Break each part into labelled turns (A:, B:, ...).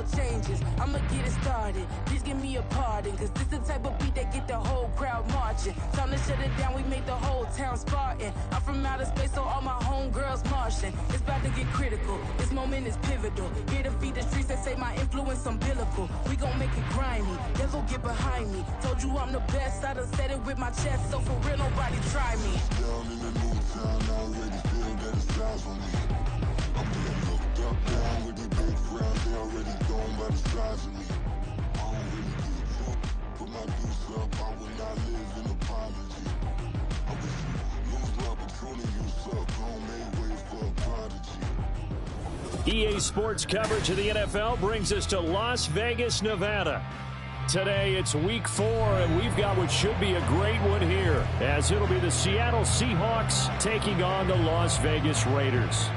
A: real changes. I'ma get it started. Please give me a pardon, cause this the type of beat that get the whole crowd marching. Time to shut it down, we make the whole town Spartan. I'm from outer space, so all my homegirls Martian. It's about to get critical. This moment is pivotal. Here to feed the streets that say my influence umbilical. We gon' make it grimy. Devil get behind me. Told you I'm the best. I done said it with my chest, so for real, nobody try me.
B: Down in the new town, I already feel that it's time for me. I'm being looked up down with the big crowd. They already gone by the size of me. I don't really give a fuck. Put my deuce up, I will not live in apology. I wish you lose the opportunity you suck. Don't make way for a prodigy.
C: EA Sports coverage of the NFL brings us to Las Vegas, Nevada. Today it's week 4, and we've got what should be a great one here, as it'll be the Seattle Seahawks taking on the Las Vegas Raiders.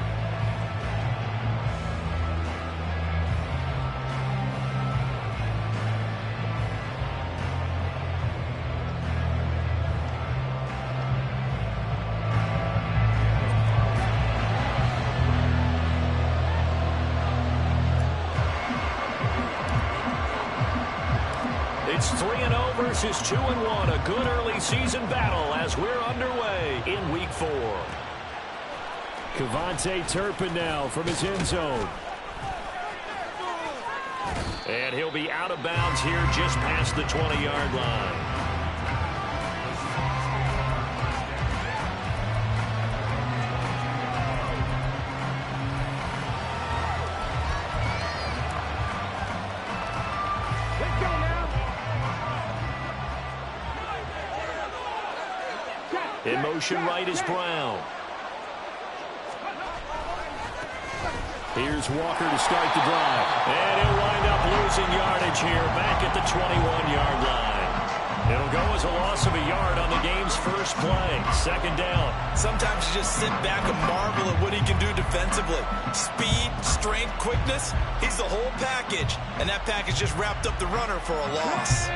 C: It's 3-0 versus 2-1, a good early season battle as we're underway in week 4. Cavante Turpin now from his end zone. And he'll be out of bounds here just past the 20-yard line. In motion right is Brown. Here's Walker to start the drive. And he'll wind up losing yardage here back at the 21-yard line. It'll go as a loss of a yard on the game's first play. Second down.
D: Sometimes you just sit back and marvel at what he can do defensively. Speed, strength, quickness. He's the whole package. And that package just wrapped up the runner for a loss.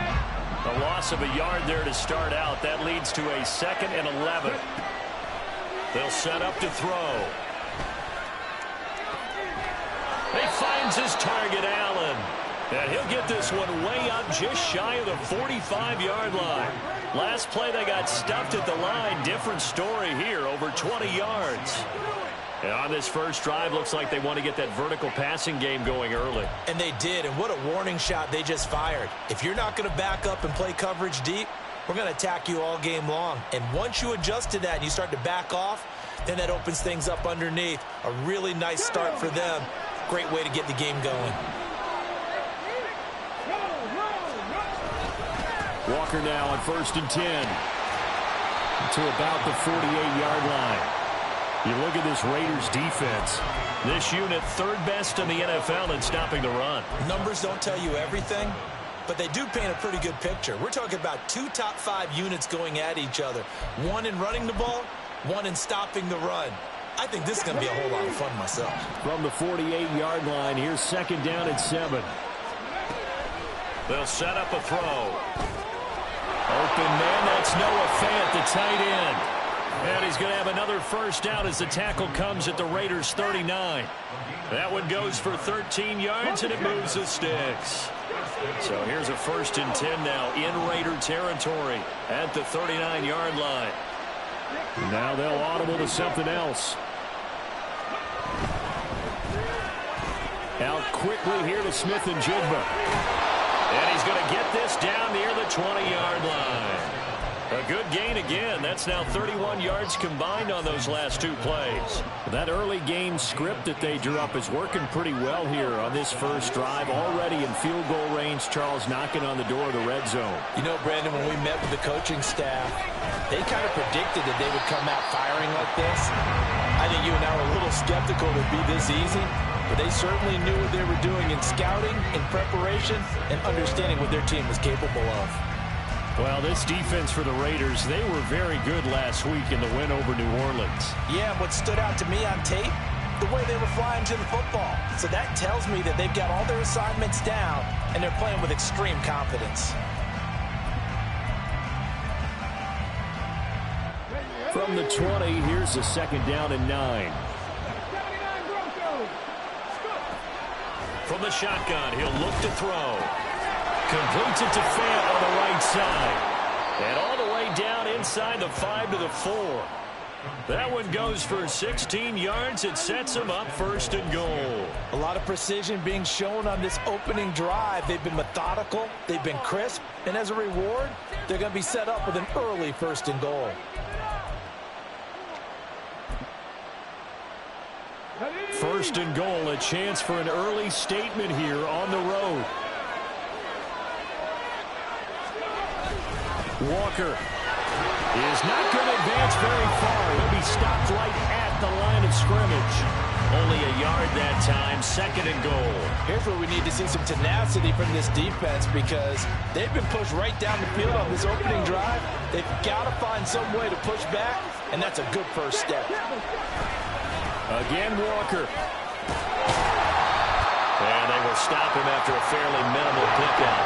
C: A loss of a yard there to start out. That leads to a 2nd and 11. They'll set up to throw. He finds his target, Allen. And he'll get this one way up just shy of the 45-yard line. Last play they got stuffed at the line. Different story here, over 20 yards. And on this first drive, looks like they want to get that vertical passing game going early.
D: And they did, and what a warning shot they just fired. If you're not going to back up and play coverage deep, we're going to attack you all game long. And once you adjust to that and you start to back off, then that opens things up underneath. A really nice start for them. Great way to get the game going.
C: Walker now on 1st and 10 to about the 48-yard line. You look at this Raiders defense. This unit 3rd best in the NFL in stopping the run.
D: Numbers don't tell you everything, but they do paint a pretty good picture. We're talking about 2 top 5 units going at each other. One in running the ball, one in stopping the run. I think this is going to be a whole lot of fun myself.
C: From the 48-yard line, here's 2nd down and 7. They'll set up a throw. Open man, that's Noah Fant, the tight end. And he's going to have another first down as the tackle comes at the Raiders' 39. That one goes for 13 yards, and it moves the sticks. So here's a 1st and 10 now in Raider territory at the 39-yard line. Now they'll audible to something else. Out quickly here to Smith and Jigba. And he's going to get this down near the 20-yard line. A good gain again. That's now 31 yards combined on those last 2 plays. That early game script that they drew up is working pretty well here on this first drive. Already in field goal range, Charles knocking on the door of the red zone.
D: You know, Brandon, when we met with the coaching staff, they kind of predicted that they would come out firing like this. I think you and I were a little skeptical it would be this easy, but they certainly knew what they were doing in scouting, in preparation, and understanding what their team was capable of.
C: Well, this defense for the Raiders, they were very good last week in the win over New Orleans.
D: Yeah, what stood out to me on tape, the way they were flying to the football. So that tells me that they've got all their assignments down, and they're playing with extreme confidence.
C: From the 20, here's a 2nd down and 9. From the shotgun, he'll look to throw. Completes it to Fant on the right side. And all the way down inside the 5 to the 4. That one goes for 16 yards. It sets them up 1st and goal.
D: A lot of precision being shown on this opening drive. They've been methodical. They've been crisp. And as a reward, they're going to be set up with an early 1st and goal.
C: First and goal, a chance for an early statement here on the road. Walker is not going to advance very far. He'll be stopped right at the line of scrimmage. Only a yard that time, 2nd and goal.
D: Here's where we need to see some tenacity from this defense because they've been pushed right down the field on this opening drive. They've got to find some way to push back, and that's a good first step.
C: Again, Walker. And they will stop him after a fairly minimal pickup.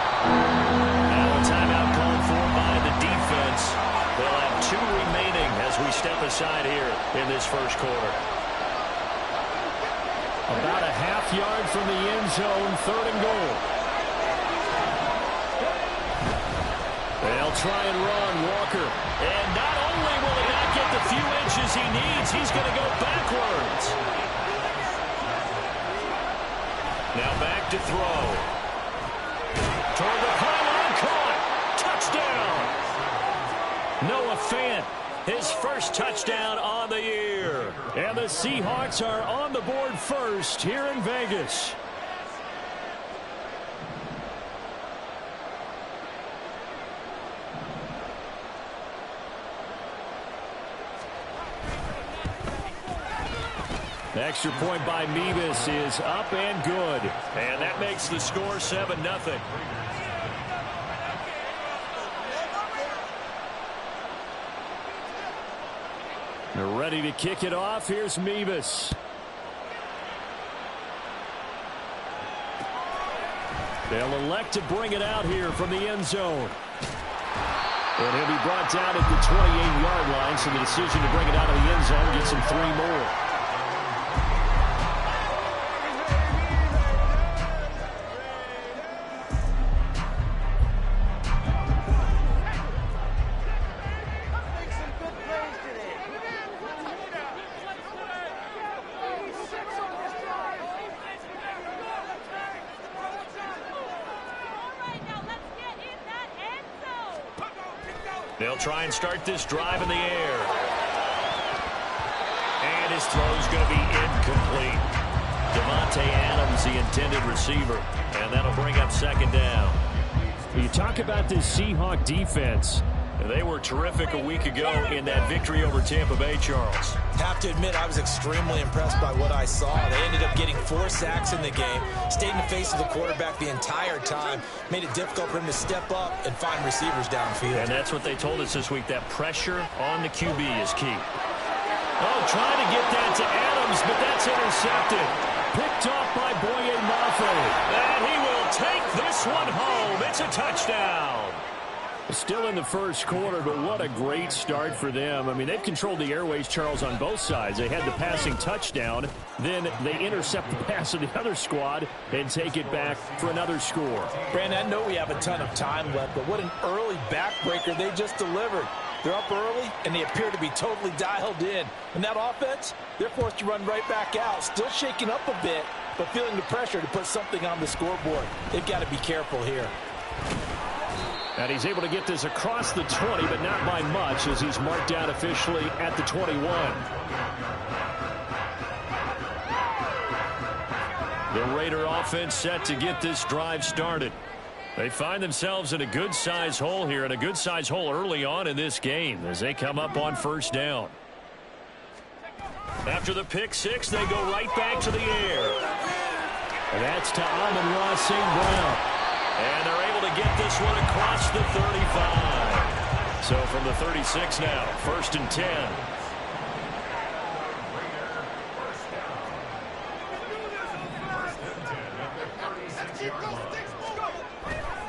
C: Now a timeout called for by the defense. They'll have 2 remaining as we step aside here in this first quarter. About a half yard from the end zone, 3rd and goal. They'll try and run, Walker. And not only will he not get the few inches he needs, he's going to go backwards. Now back to throw. Toward the pylon, caught. Touchdown. Noah Fant, his first touchdown on the year. And the Seahawks are on the board first here in Vegas. Extra point by Mevis is up and good. And that makes the score 7-0. They're ready to kick it off. Here's Mevis. They'll elect to bring it out here from the end zone. And he'll be brought down at the 28-yard line, so the decision to bring it out of the end zone gets him 3 more. They'll try and start this drive in the air. And his throw's going to be incomplete. Devontae Adams, the intended receiver. And that'll bring up 2nd down. You talk about this Seahawk defense. They were terrific a week ago in that victory over Tampa Bay, Charles.
D: Have to admit, I was extremely impressed by what I saw. They ended up getting 4 sacks in the game, stayed in the face of the quarterback the entire time, made it difficult for him to step up and find receivers downfield.
C: And that's what they told us this week, that pressure on the QB is key. Oh, trying to get that to Adams, but that's intercepted. Picked off by Boye Mafe. And he will take this one home. It's a touchdown. Still in the first quarter, but what a great start for them. I mean, they've controlled the airways, Charles, on both sides. They had the passing touchdown. Then they intercept the pass of the other squad and take it back for another score.
D: Brandon, I know we have a ton of time left, but what an early backbreaker they just delivered. They're up early, and they appear to be totally dialed in. And that offense, they're forced to run right back out, still shaking up a bit, but feeling the pressure to put something on the scoreboard. They've got to be careful here.
C: And he's able to get this across the 20, but not by much, as he's marked down officially at the 21. The Raider offense set to get this drive started. They find themselves in a good-sized hole here, and a good-sized hole early on in this game as they come up on 1st down. After the pick 6, they go right back to the air. And that's to Amon-Ra St. Brown. And they're able to get this one across the 35. So from the 36 now, 1st and 10.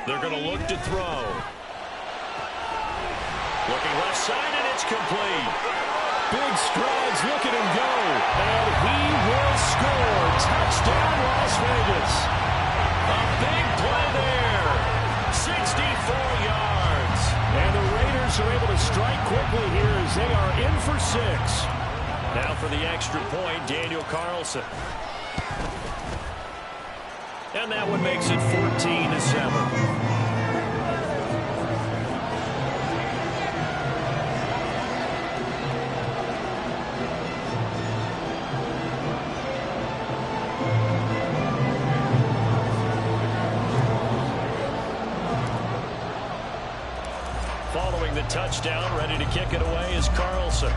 C: They're going to look to throw. Looking left side, and it's complete. big strides. Look at him go. And he will score. Touchdown, Las Vegas. A big play there. 64 yards. And the Raiders are able to strike quickly here as they are in for 6. Now for the extra point, Daniel Carlson. And that one makes it 14-7. Following the touchdown, ready to kick it away is Carlson.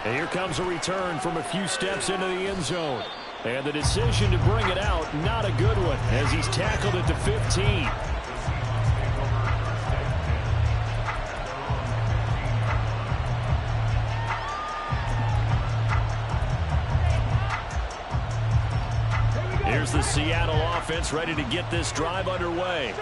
C: And here comes a return from a few steps into the end zone. And the decision to bring it out, not a good one, as he's tackled at the 15. Here's the Seattle offense ready to get this drive underway.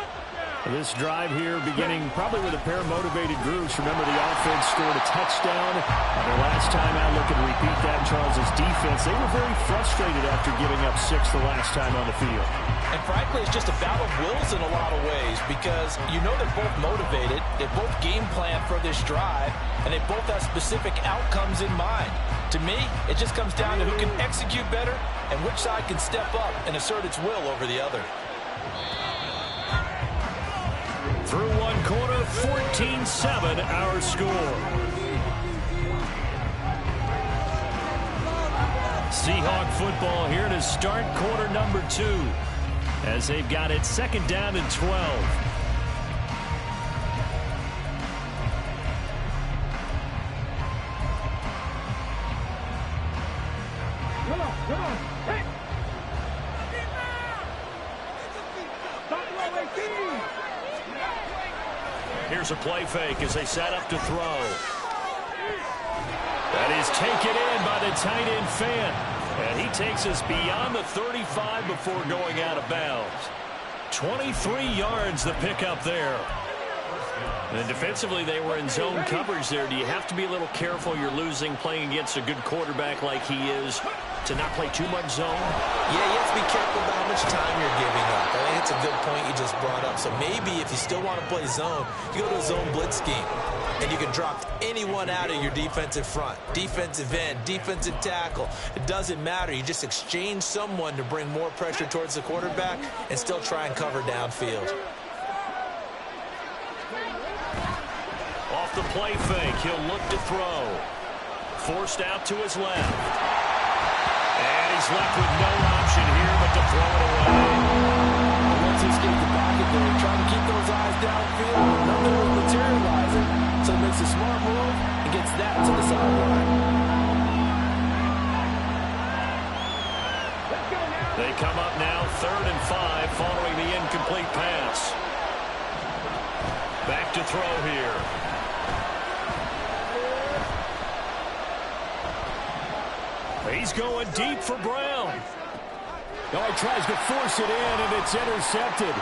C: This drive here beginning probably with a pair of motivated groups. Remember, the offense scored a touchdown. The last time out, look at repeat that in Charles's defense. They were very frustrated after giving up 6 the last time on the field.
D: And frankly, it's just a battle of wills in a lot of ways because you know they're both motivated. They both game plan for this drive, and they both have specific outcomes in mind. To me, it just comes down to who can execute better and which side can step up and assert its will over the other.
C: Through one quarter, 14-7 our score. Seahawk football here to start quarter number 2 as they've got it 2nd down and 12. Here's a play fake as they set up to throw. That is taken in by the tight end Fant. And he takes us beyond the 35 before going out of bounds. 23 yards the pickup there. And defensively, they were in zone coverage there. Do you have to be a little careful? You're losing playing against a good quarterback like he is to not play too much zone?
D: Yeah, you have to be careful about how much time you're giving up. I think it's a good point you just brought up. So maybe if you still want to play zone, you go to a zone blitz scheme. And you can drop anyone out of your defensive front. Defensive end, defensive tackle. It doesn't matter. You just exchange someone to bring more pressure towards the quarterback and still try and cover downfield.
C: Off the play fake, he'll look to throw. Forced out to his left. And he's left with no option here but to throw it away.
D: Once he escaped the pocket there, trying to keep those eyes downfield, nothing was materializing. So he makes a smart move and gets that to the sideline.
C: They come up now 3rd and 5 following the incomplete pass. Back to throw here. He's going deep for Brown. Oh, he tries to force it in, and it's intercepted.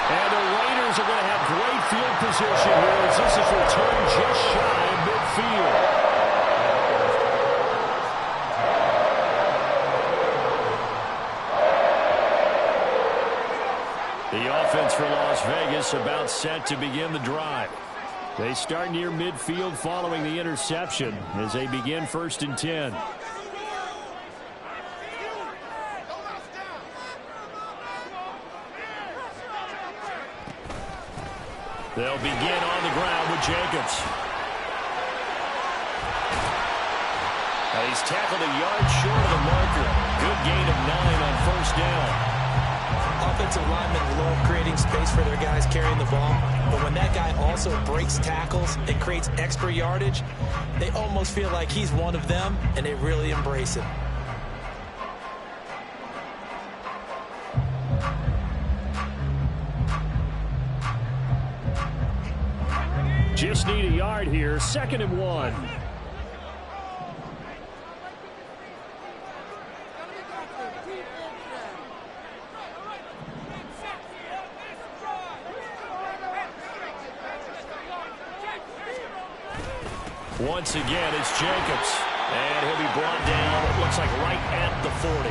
C: And the Raiders are going to have great field position here as this is returned just shy of midfield. The offense for Las Vegas about set to begin the drive. They start near midfield following the interception as they begin 1st and 10. They'll begin on the ground with Jacobs. And he's tackled a yard short of the marker. Good gain of 9 on 1st down.
D: Offensive linemen love creating space for their guys carrying the ball, but when that guy also breaks tackles and creates extra yardage, they almost feel like he's one of them, and they really embrace it.
C: Just need a yard here, 2nd and 1. Once again, it's Jacobs. And he'll be brought down, it looks like right at the 40.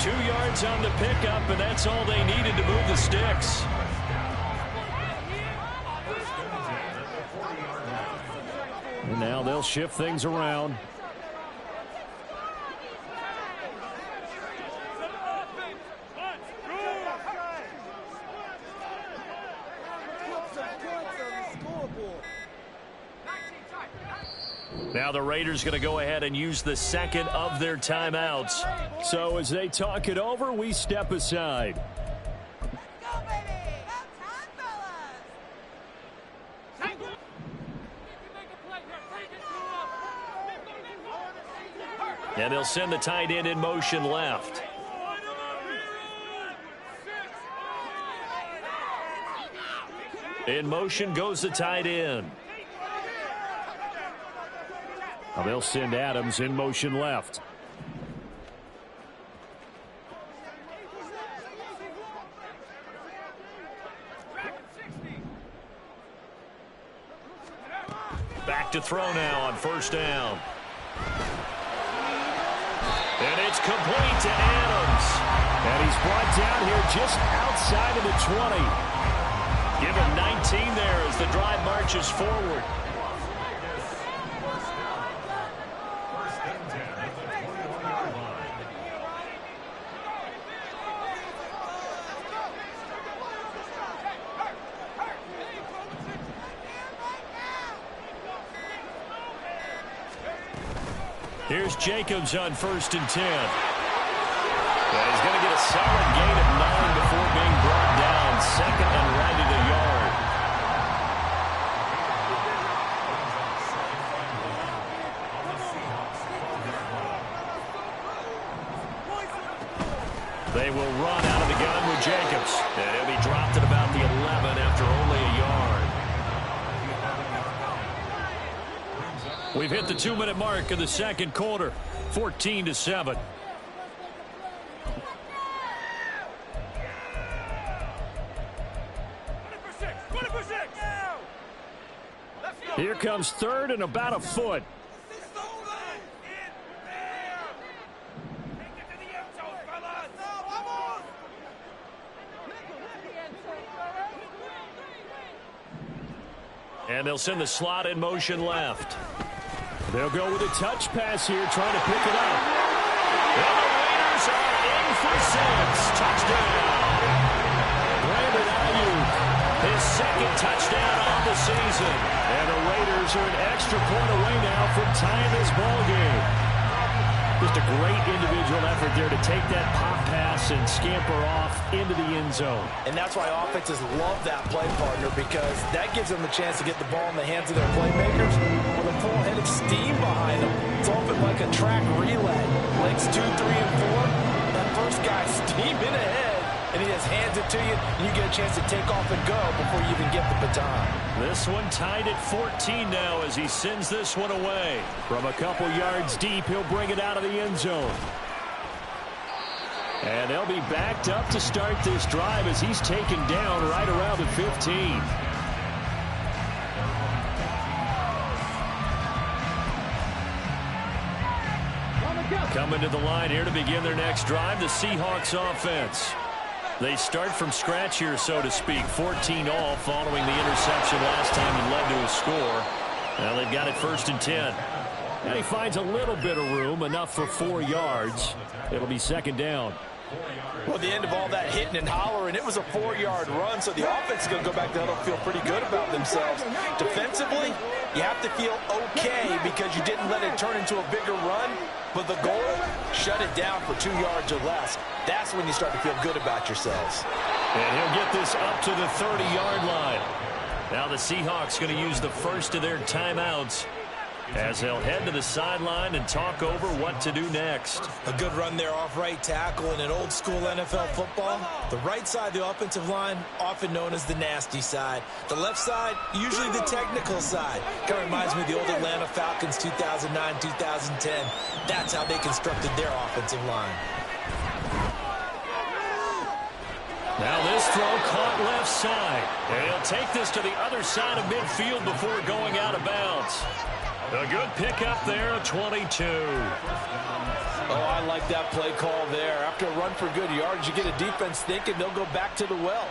C: 2 yards on the pickup, and that's all they needed to move the sticks. And now they'll shift things around. Now the Raiders going to go ahead and use the second of their timeouts. So as they talk it over, we step aside. And they'll send the tight end in motion left. In motion goes the tight end. Now they'll send Adams in motion left. Back to throw now on first down. And it's complete to Adams. And he's brought down here just outside of the 20. Give him 19 there as the drive marches forward. Here's Jacobs on 1st and 10. And he's going to get a solid gain of 9 before being brought down. Second and right at a yard. They will run out of the gun with Jacobs. And he'll be dropped at about the 11 after only a yard. We've hit the 2-minute mark of the second quarter. 14-7. Here comes third and about a foot. And they'll send the slot in motion left. They'll go with a touch pass here, trying to pick it up. And the Raiders are in for 6. Touchdown. Brandon Ayuk, his second touchdown on the season. And the Raiders are an extra point away now from tying this ball game. Just a great individual effort there to take that pop pass and scamper off into the end zone.
D: And that's why offenses love that play partner, because that gives them the chance to get the ball in the hands of their playmakers with a full head of steam behind them. It's often like a track relay. Legs 2, 3, and 4. That first guy steaming ahead, and he just hands it to you, and you get a chance to take off and go before you even get the baton.
C: This one tied at 14 now as he sends this one away. From a couple yards deep, he'll bring it out of the end zone. And they'll be backed up to start this drive as he's taken down right around the 15. Coming to the line here to begin their next drive, the Seahawks offense. They start from scratch here, so to speak. 14-all following the interception last time he led to a score. Now they've got it 1st and 10. And he finds a little bit of room, enough for 4 yards. It'll be 2nd down.
D: Well, at the end of all that hitting and hollering, it was a 4-yard run, so the offense is going to go back to huddle, feel pretty good about themselves. Defensively, you have to feel okay because you didn't let it turn into a bigger run, but the goal, shut it down for 2 yards or less. That's when you start to feel good about yourselves.
C: And he'll get this up to the 30-yard line. Now the Seahawks going to use the first of their timeouts as they'll head to the sideline and talk over what to do next.
E: A good run there off right tackle in an old school NFL football. The right side of the offensive line, often known as the nasty side. The left side, usually the technical side. Kind of reminds me of the old Atlanta Falcons 2009, 2010. That's how they constructed their offensive line.
C: Now this throw caught left side. And he'll take this to the other side of midfield before going out of bounds. A good pickup there, a 22.
D: Oh, I like that play call there. After a run for good yards, you get a defense thinking they'll go back to the well.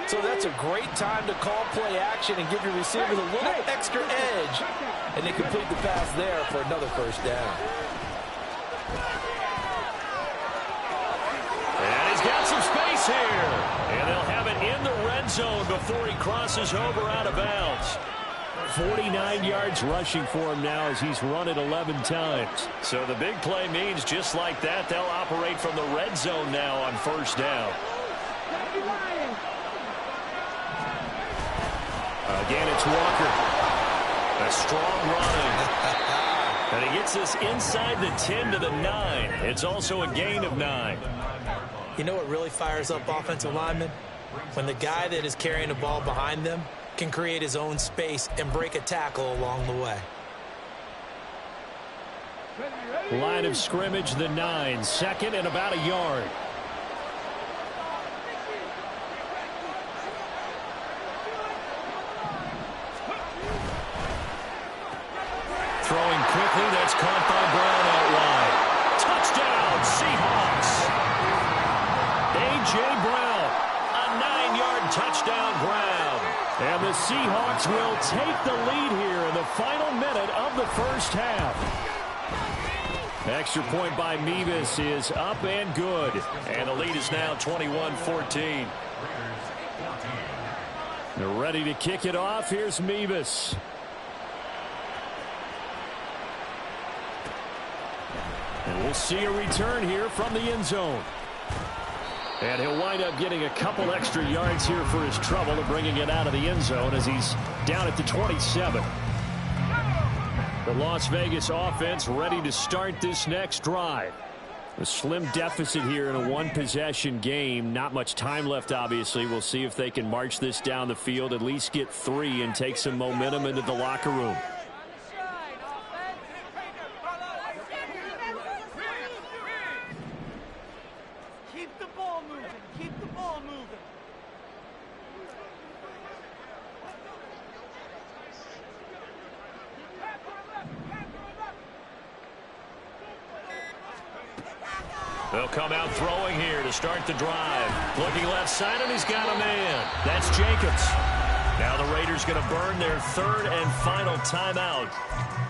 D: So that's a great time to call play action and give your receivers a little extra edge. And they complete the pass there for another first down.
C: And he's got some space here. And they'll have it in the red zone before he crosses over out of bounds. 49 yards rushing for him now as he's run it 11 times. So the big play means just like that, they'll operate from the red zone now on first down. Again, it's Walker. A strong running. And he gets this inside the 10 to the 9. It's also a gain of 9.
E: You know what really fires up offensive linemen? When the guy that is carrying the ball behind them can create his own space and break a tackle along the way.
C: Line of scrimmage, the 9. Second and about a yard. Throwing quickly, that's caught by Brown out wide. Touchdown, Seahawks. A.J. Brown, a 9-yard touchdown grab. And the Seahawks will take the lead here in the final minute of the first half. Extra point by Mevis is up and good. And the lead is now 21-14. They're ready to kick it off. Here's Mevis. And we'll see a return here from the end zone. And he'll wind up getting a couple extra yards here for his trouble and bringing it out of the end zone as he's down at the 27. The Las Vegas offense ready to start this next drive. A slim deficit here in a one-possession game. Not much time left, obviously. We'll see if they can march this down the field, at least get 3 and take some momentum into the locker room. They'll come out throwing here to start the drive. Looking left side, and he's got a man. That's Jacobs. Now the Raiders going to burn their third and final timeout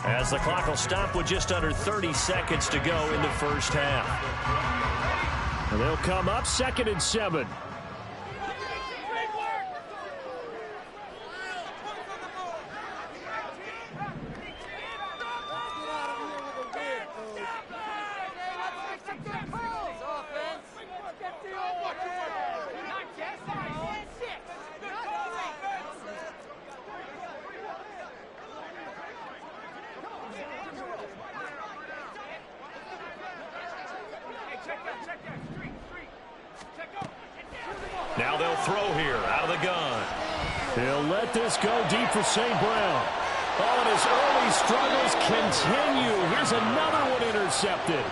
C: as the clock will stop with just under 30 seconds to go in the first half. And they'll come up 2nd and 7. Now they'll throw here out of the gun. He'll let this go deep for St. Brown. Oh, and his early struggles continue. Here's another one intercepted.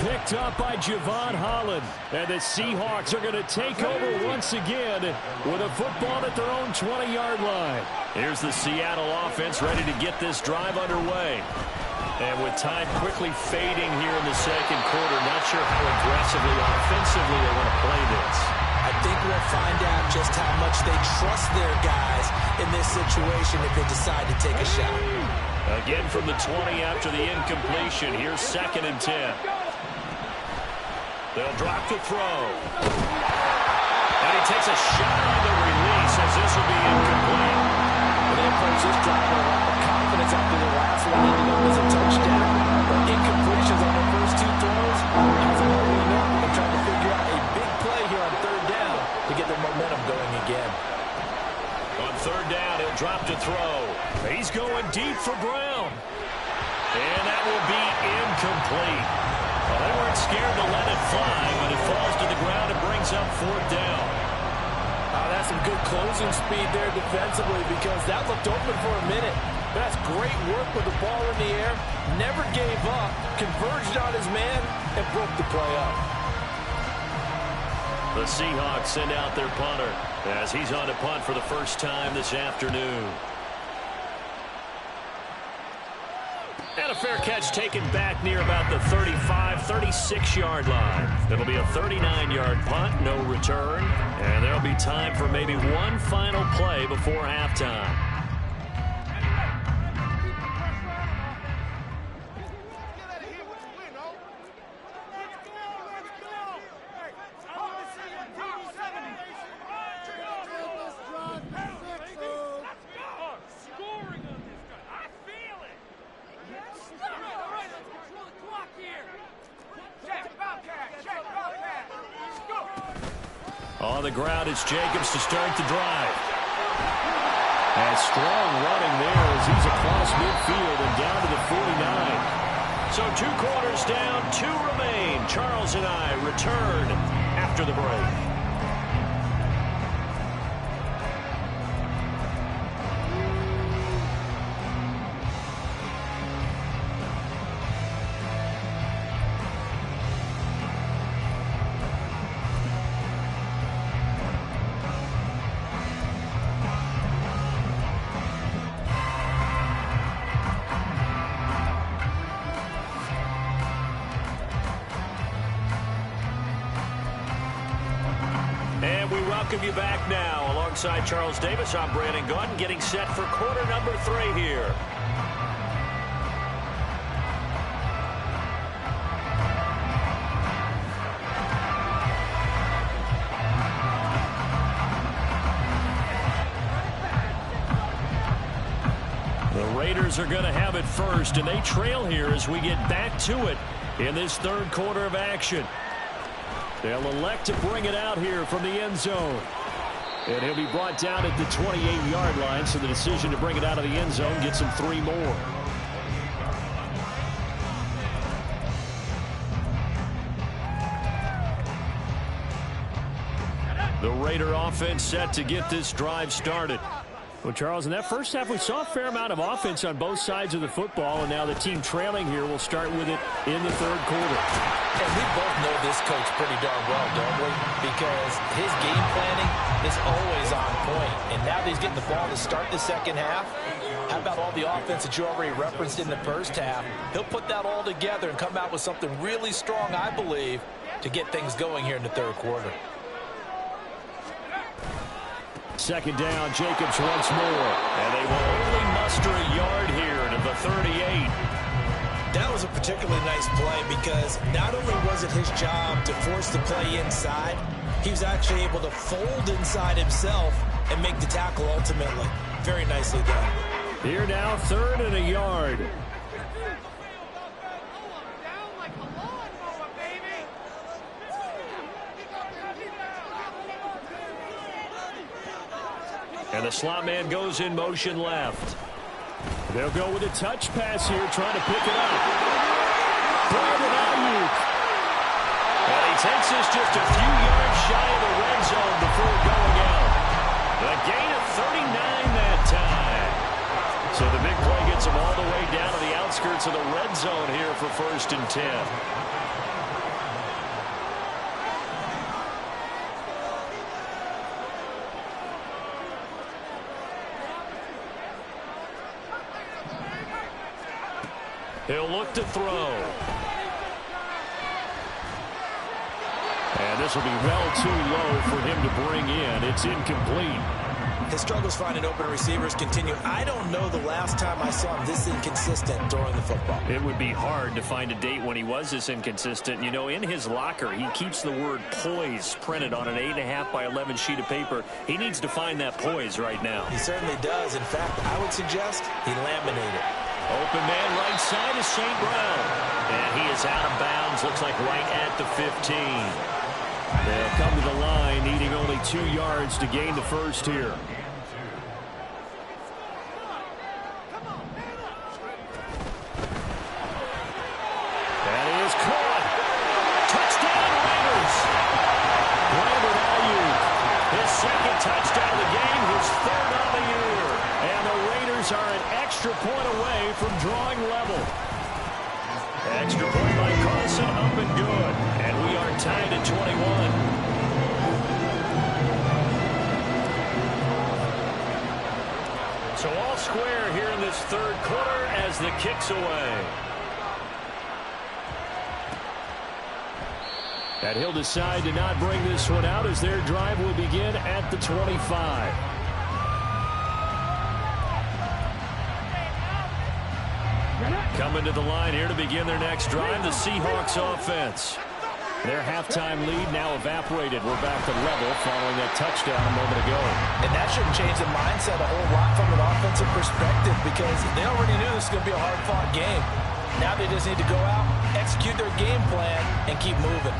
C: Picked up by Javon Holland. And the Seahawks are going to take over once again with a football at their own 20-yard line. Here's the Seattle offense ready to get this drive underway. And with time quickly fading here in the second quarter, not sure how aggressively or offensively they want to play this.
E: I think we'll find out just how much they trust their guys in this situation if they decide to take a shot.
C: Again from the 20 after the incompletion. Here's 2nd and 10. They'll drop the throw. And he takes a shot on the release as this will be incomplete.
D: And they approach this drive with a lot of confidence after the last one ended up as a touchdown. But incompletions on their first 2 throws, as a whole, they're trying to figure out a big play here on 3rd down to get their momentum going again.
C: On 3rd down, he'll drop to throw. He's going deep for Brown. And that will be incomplete. Well, they weren't scared to let it fly, but it falls to the ground and brings up 4th down.
D: That's some good closing speed there defensively because that looked open for a minute. That's great work with the ball in the air. Never gave up, converged on his man, and broke the play up.
C: The Seahawks send out their punter as he's on to punt for the first time this afternoon. And a fair catch taken back near about the 35, 36-yard line. It'll be a 39-yard punt, no return. And there'll be time for maybe one final play before halftime. On the ground, it's Jacobs to start the drive. And strong running there as he's across midfield and down to the 49. So 2 quarters down, 2 remain. Charles and I return after the break. Welcome you back now. Alongside Charles Davis, I'm Brandon Gunn, getting set for quarter number 3 here. The Raiders are going to have it first, and they trail here as we get back to it in this third quarter of action. They'll elect to bring it out here from the end zone. And he'll be brought down at the 28-yard line, so the decision to bring it out of the end zone gets him 3 more. The Raider offense set to get this drive started. Well, Charles, in that first half, we saw a fair amount of offense on both sides of the football, and now the team trailing here will start with it in the third quarter.
E: And we both know this coach pretty darn well, don't we? Because his game planning is always on point. And now that he's getting the ball to start the second half, how about all the offense that you already referenced in the first half? He'll put that all together and come out with something really strong, I believe, to get things going here in the third quarter.
C: Second down, Jacobs once more. And they will only muster a yard here to the 38.
E: That was a particularly nice play because not only was it his job to force the play inside, he was actually able to fold inside himself and make the tackle ultimately. Very nicely done.
C: Here now, 3rd and a yard. And the slot man goes in motion left. They'll go with a touch pass here, trying to pick it up. And he takes this just a few yards shy of the red zone before going out. The gain of 39 that time. So the big play gets him all the way down to the outskirts of the red zone here for 1st and 10. He'll look to throw. And this will be well too low for him to bring in. It's incomplete.
E: His struggles finding open receivers continue. I don't know the last time I saw him this inconsistent during the football.
C: It would be hard to find a date when he was this inconsistent. You know, in his locker, he keeps the word poise printed on an 8.5 by 11 sheet of paper. He needs to find that poise right now.
E: He certainly does. In fact, I would suggest he laminate it.
C: Open man right side is St. Brown. And he is out of bounds, looks like right at the 15. They'll come to the line, needing only 2 yards to gain the first here. That is caught. Touchdown, Raiders. Brandon Ayuk, his 2nd touchdown of the game, his 3rd of the year. And the Raiders are an extra point away from drawing level. Extra point by Carlson, up and good. And we are tied at 21. So So all square here in this third quarter as the kick's away. And he'll decide to not bring this one out as their drive will begin at the 25. Coming to the line here to begin their next drive, the Seahawks offense. Their halftime lead now evaporated. We're back to level following that touchdown a moment ago.
E: And that shouldn't change the mindset a whole lot from an offensive perspective because they already knew this was going to be a hard-fought game. Now they just need to go out, execute their game plan, and keep moving.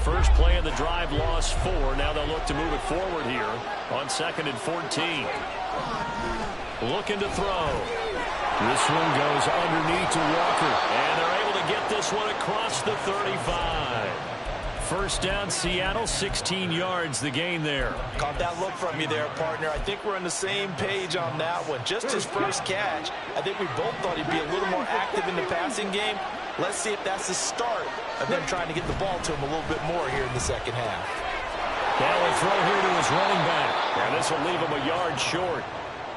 C: First play of the drive, lost 4. Now they'll look to move it forward here on 2nd and 14. Looking to throw. This one goes underneath to Walker. And they're able to get this one across the 35. First down, Seattle, 16 yards the gain there.
E: Caught that look from you there, partner. I think we're on the same page on that one. Just his first catch. I think we both thought he'd be a little more active in the passing game. Let's see if that's the start of them trying to get the ball to him a little bit more here in the second half.
C: Now a throw here to his running back. And this will leave him a yard short.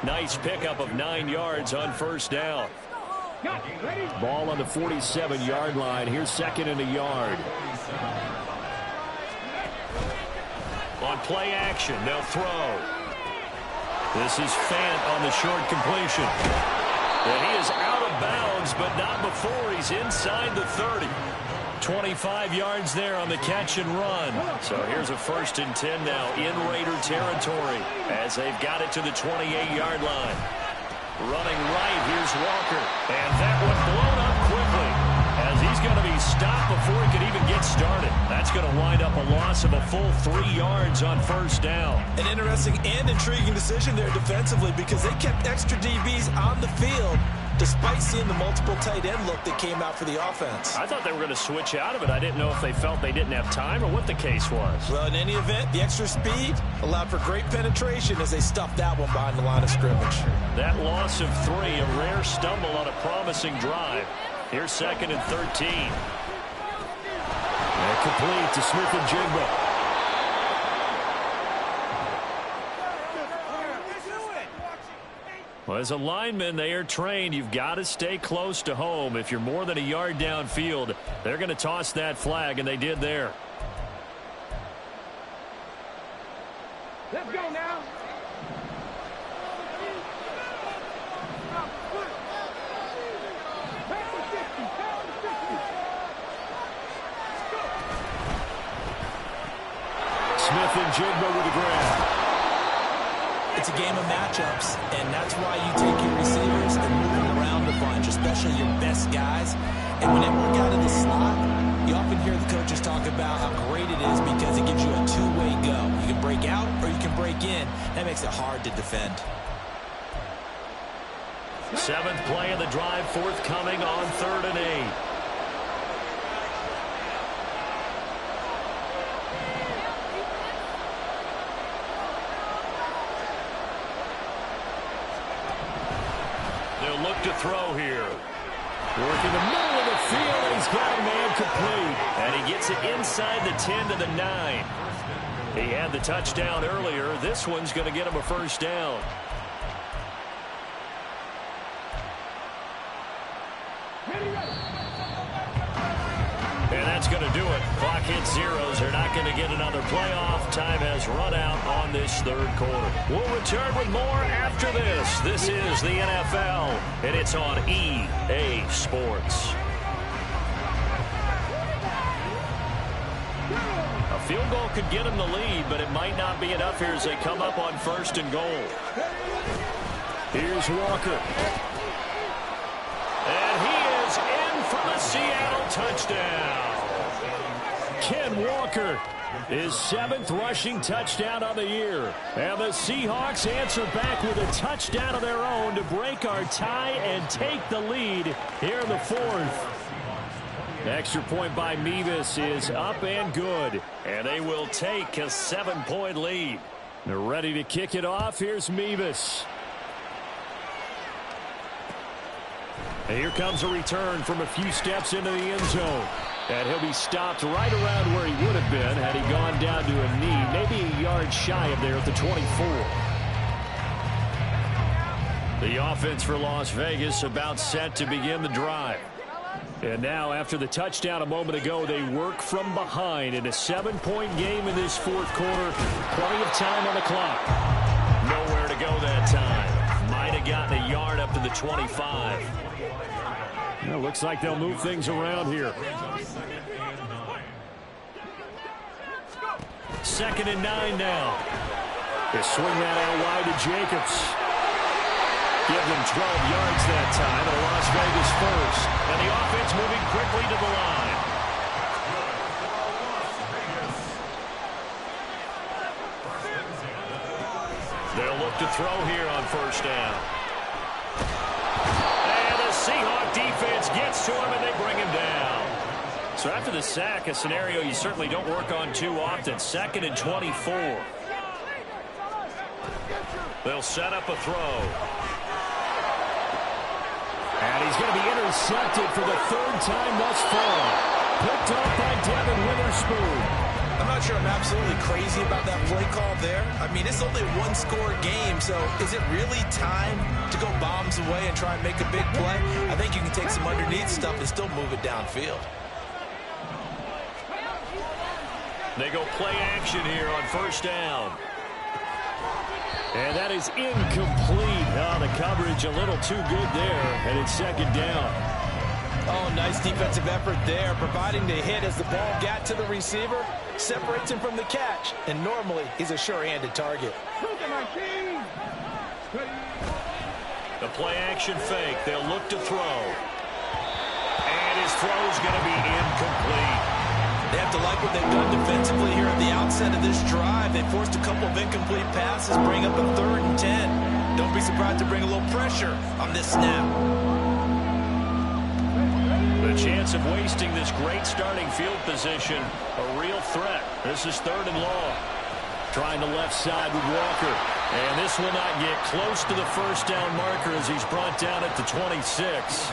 C: Nice pickup of 9 yards on first down. Ball on the 47-yard line. Here's 2nd and a yard. On play action, they'll throw. This is Fant on the short completion. And he is out of bounds, but not before he's inside the 30. 25 yards there on the catch and run. So here's a 1st and 10 now in Raider territory as they've got it to the 28-yard line. Running right, here's Walker. And that one blown up quickly as he's going to be stopped before he could even get started. That's going to wind up a loss of a full 3 yards on first down.
E: An interesting and intriguing decision there defensively because they kept extra DBs on the field despite seeing the multiple tight end look that came out for the offense.
C: I thought they were going to switch out of it. I didn't know if they felt they didn't have time or what the case was.
E: Well, in any event, the extra speed allowed for great penetration as they stuffed that one behind the line of scrimmage.
C: That loss of 3, a rare stumble on a promising drive. Here's 2nd and 13. And complete to Smith and Jigba. Well, as a lineman, they are trained. You've got to stay close to home. If you're more than a yard downfield, they're going to toss that flag, and they did there.
F: Let's go now.
C: Smith and Jigba with the grab.
E: It's a game of matchups, and that's why you take your receivers and move them around a bunch, especially your best guys. And when they work out of the slot, you often hear the coaches talk about how great it is because it gives you a two-way go. You can break out or you can break in. That makes it hard to defend.
C: 7th play of the drive forthcoming on 3rd and 8. They'll look to throw here. Working the middle of the field, he's got a man complete. And he gets it inside the 10 to the 9. He had the touchdown earlier. This one's going to get him a first down. And that's going to do it. Clock hits zeros. They're not going to get another playoff. Time has run out on this third quarter. We'll return with more after this. This is the NFL, and it's on EA Sports. A field goal could get them the lead, but it might not be enough here as they come up on 1st and goal. Here's Walker. And he is in for the Seattle touchdown. Ken Walker, his 7th rushing touchdown of the year. And the Seahawks answer back with a touchdown of their own to break our tie and take the lead here in the 4th. Extra point by Mevis is up and good. And they will take a 7-point lead. They're ready to kick it off. Here's Mevis. And here comes a return from a few steps into the end zone. And he'll be stopped right around where he would have been had he gone down to a knee, maybe a yard shy of there at the 24. The offense for Las Vegas about set to begin the drive. And now, after the touchdown a moment ago, they work from behind in a 7-point game in this fourth quarter. Plenty of time on the clock. Nowhere to go that time. Might have gotten a yard up to the 25. Well, looks like they'll move things around here. 2nd and 9 now. They swing that out wide to Jacobs. Give them 12 yards that time, and a Las Vegas first. And the offense moving quickly to the line. They'll look to throw here on first down. And the Seahawks defense gets to him, and they bring him down. So after the sack, a scenario you certainly don't work on too often. 2nd and 24. They'll set up a throw. And he's going to be intercepted for the 3rd time thus far. Picked off by Devin Witherspoon.
E: I'm not sure I'm absolutely crazy about that play call there. I mean, it's only a one-score game, so is it really time to go bombs away and try and make a big play? I think you can take some underneath stuff and still move it downfield.
C: They go play action here on first down. And that is incomplete. Oh, the coverage a little too good there, and it's 2nd down.
E: Oh, nice defensive effort there, providing the hit as the ball got to the receiver, separates him from the catch, and normally he's a sure-handed target.
C: The play action fake. They'll look to throw. And his throw is going to be incomplete.
E: They have to like what they've done defensively here at the outset of this drive. They forced a couple of incomplete passes, bring up a 3rd and 10. Don't be surprised to bring a little pressure on this snap.
C: The chance of wasting this great starting field position, a real threat. This is 3rd and long. Trying the left side with Walker. And this will not get close to the first down marker as he's brought down at the 26.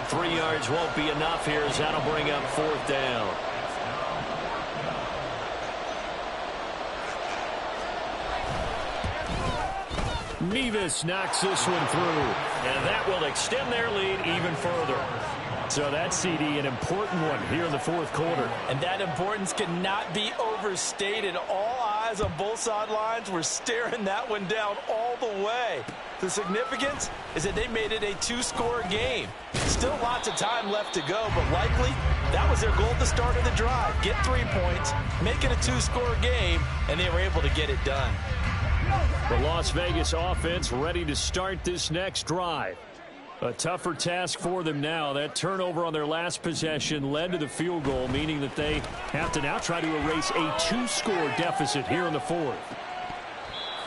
C: 3 yards won't be enough here as that'll bring up 4th down. Mevis knocks this one through, and that will extend their lead even further. So that CD, an important one here in the fourth quarter.
E: And that importance cannot be overstated. All eyes on both sidelines were staring that one down all the way. The significance is that they made it a 2-score game. Still lots of time left to go, but likely that was their goal at the start of the drive. Get 3 points, make it a 2-score game, and they were able to get it done.
C: The Las Vegas offense ready to start this next drive. A tougher task for them now. That turnover on their last possession led to the field goal, meaning that they have to now try to erase a 2-score deficit here in the fourth.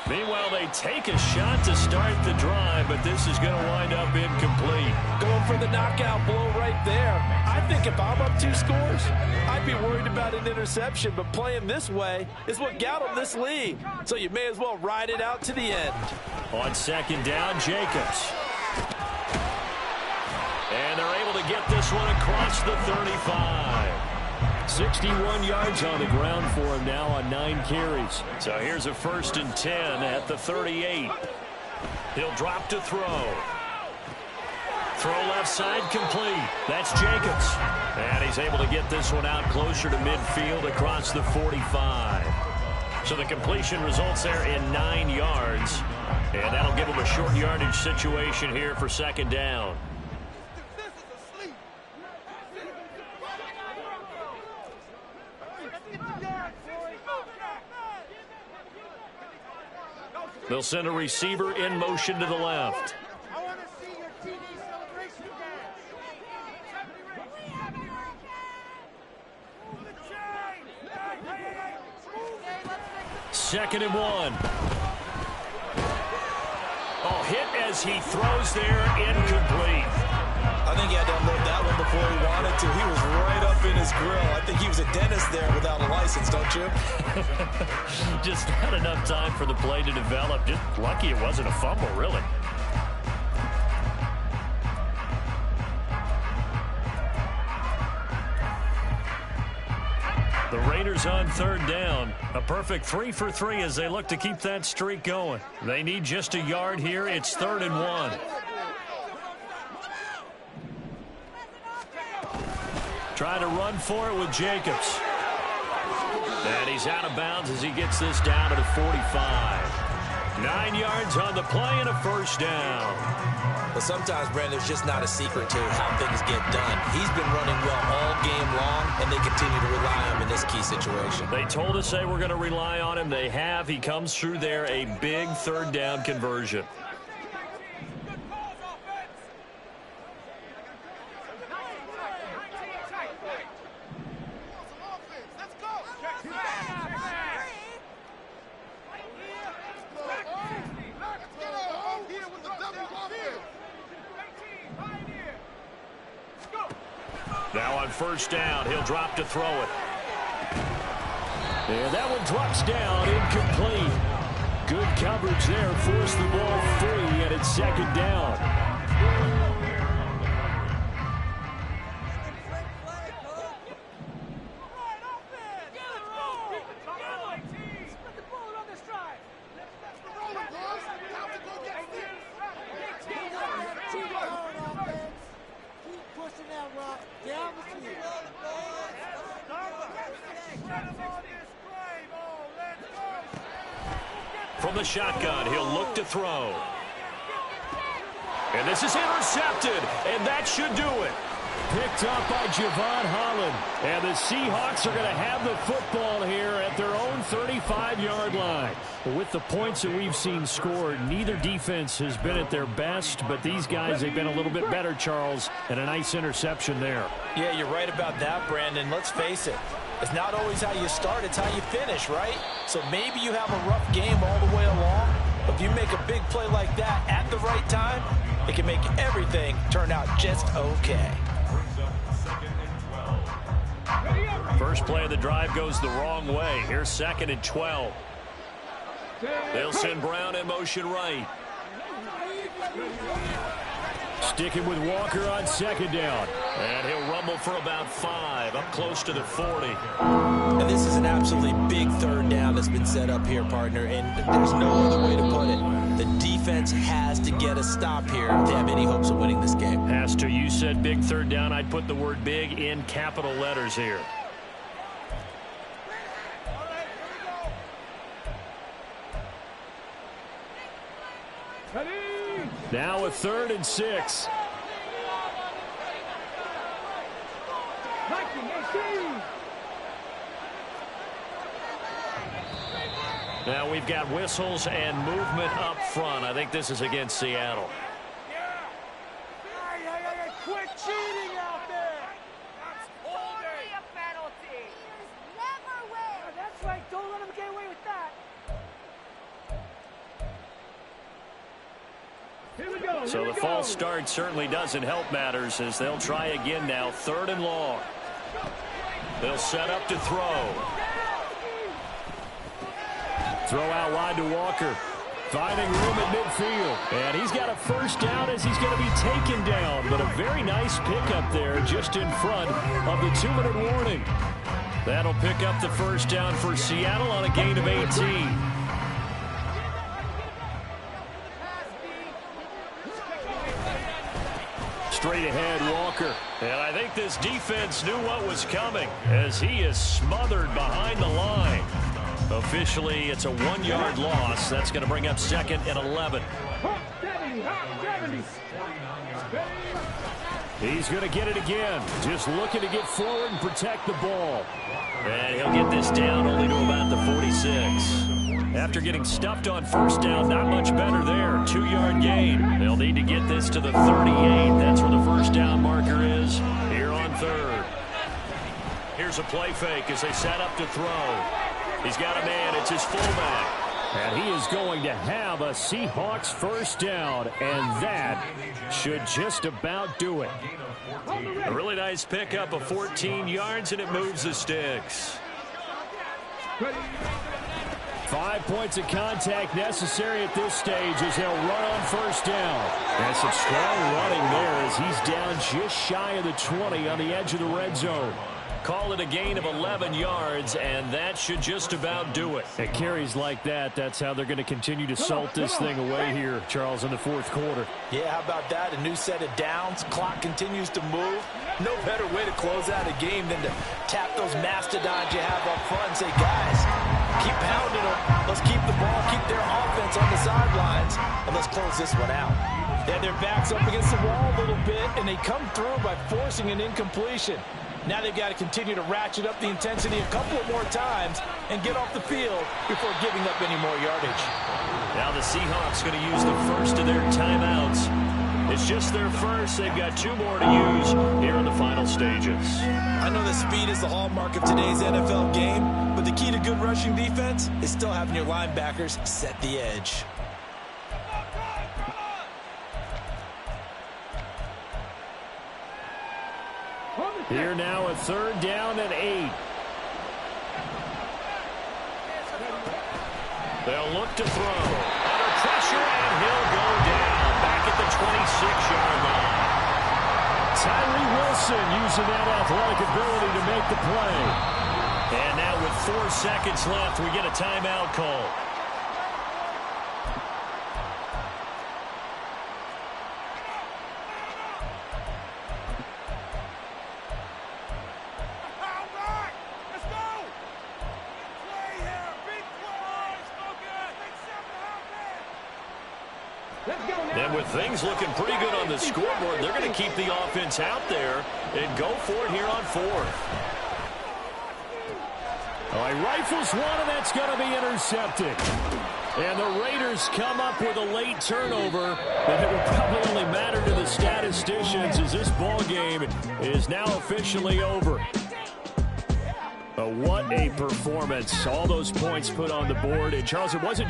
C: Meanwhile, they take a shot to start the drive, but this is going to wind up incomplete.
E: Going for the knockout blow right there. I think if I'm up 2 scores, I'd be worried about an interception, but playing this way is what got them this lead. So you may as well ride it out to the end.
C: On second down, Jacobs. And they're able to get this one across the 35. 61 yards on the ground for him now on 9 carries. So here's a 1st and 10 at the 38. He'll drop to throw. Throw left side complete. That's Jacobs. And he's able to get this one out closer to midfield across the 45. So the completion results there in 9 yards. And that'll give him a short yardage situation here for 2nd down. They'll send a receiver in motion to the left.
F: I want to see your TV celebration dance.
C: 2nd and 1. Oh, hit as he throws there, incomplete.
E: I think he had to unload that one before he wanted to. He was right up in his grill. I think he was a dentist there without a license, don't you?
C: Just not enough time for the play to develop. Just lucky it wasn't a fumble, really. The Raiders on third down. A perfect 3 for 3 as they look to keep that streak going. They need just a yard here. It's 3rd and 1. Trying to run for it with Jacobs. And he's out of bounds as he gets this down to the 45. 9 yards on the play and a first down.
E: But sometimes, Brandon, there's just not a secret to how things get done. He's been running well all game long, and they continue to rely on him in this key situation.
C: They told us they were going to rely on him. They have. He comes through there, a big third down conversion. Now on first down, he'll drop to throw it. And that one drops down, incomplete. Good coverage there, forced the ball free, and it's 2nd down. From the shotgun, he'll look to throw. And this is intercepted, and that should do it. Picked up by Javon Holland. And the Seahawks are going to have the football here at their own 35-yard line. With the points that we've seen scored, neither defense has been at their best, but these guys, they've been a little bit better, Charles, and a nice interception there.
E: Yeah, you're right about that, Brandon. Let's face it. It's not always how you start, it's how you finish, right? So maybe you have a rough game all the way along, but if you make a big play like that at the right time, it can make everything turn out just okay.
C: First play of the drive goes the wrong way. Here's 2nd and 12. They'll send Brown in motion right. Sticking with Walker on 2nd down. And he'll rumble for about 5, up close to the 40.
E: And this is an absolutely big third down that's been set up here, partner, and there's no other way to put it. The defense has to get a stop here if they have any hopes of winning this game.
C: Has to. You said big third down. I'd put the word big in capital letters here. Now a 3rd and 6. Now we've got whistles and movement up front. I think this is against Seattle.
F: Quit cheating out there! That's holding!
G: A penalty! Never win!
F: That's right, don't let him get away with that! Here we go!
C: So the false start certainly doesn't help matters as they'll try again now. 3rd and long. They'll set up to throw. Throw out wide to Walker. Finding room at midfield. And he's got a first down as he's going to be taken down. But a very nice pickup there just in front of the 2-minute warning. That'll pick up the first down for Seattle on a gain of 18. Straight ahead, Walker. And I think this defense knew what was coming as he is smothered behind the line. Officially, it's a 1-yard loss. That's going to bring up 2nd and 11. He's going to get it again. Just looking to get forward and protect the ball. And he'll get this down only to about the 46. After getting stuffed on first down, not much better there. 2-yard gain. They'll need to get this to the 38. That's where the first down marker is here on 3rd. Here's a play fake as they set up to throw. He's got a man. It's his fullback. And he is going to have a Seahawks first down, and that should just about do it.
H: A really nice pickup of 14 yards, and it moves the sticks.
C: 5 points of contact necessary at this stage as they'll run on first down. And some strong running there as he's down just shy of the 20 on the edge of the red zone.
H: Call it a gain of 11 yards, and that should just about do it.
C: At carries like that, that's how they're going to continue to salt this thing away here, Charles, in the fourth quarter.
E: Yeah, how about that? A new set of downs. Clock continues to move. No better way to close out a game than to tap those mastodons you have up front and say, guys, keep pounding them. Let's keep the ball, keep their offense on the sidelines, and let's close this one out. They have their backs up against the wall a little bit, and they come through by forcing an incompletion. Now they've got to continue to ratchet up the intensity a couple of more times and get off the field before giving up any more yardage.
H: Now the Seahawks going to use the first of their timeouts. It's just their first. They've got 2 more to use here in the final stages.
E: I know that speed is the hallmark of today's NFL game, but the key to good rushing defense is still having your linebackers set the edge.
C: Here now a 3rd down and 8.
H: They'll look to throw. Under pressure, and he'll go down back at the 26-yard line.
C: Tyree Wilson using that athletic ability to make the play.
H: And now with 4 seconds left, we get a timeout call. And with things looking pretty good on the scoreboard, they're going to keep the offense out there and go for it here on 4th.
C: All right, rifles one, and that's going to be intercepted. And the Raiders come up with a late turnover, but it will probably only matter to the statisticians as this ball game is now officially over. But what a performance. All those points put on the board. And Charles, it wasn't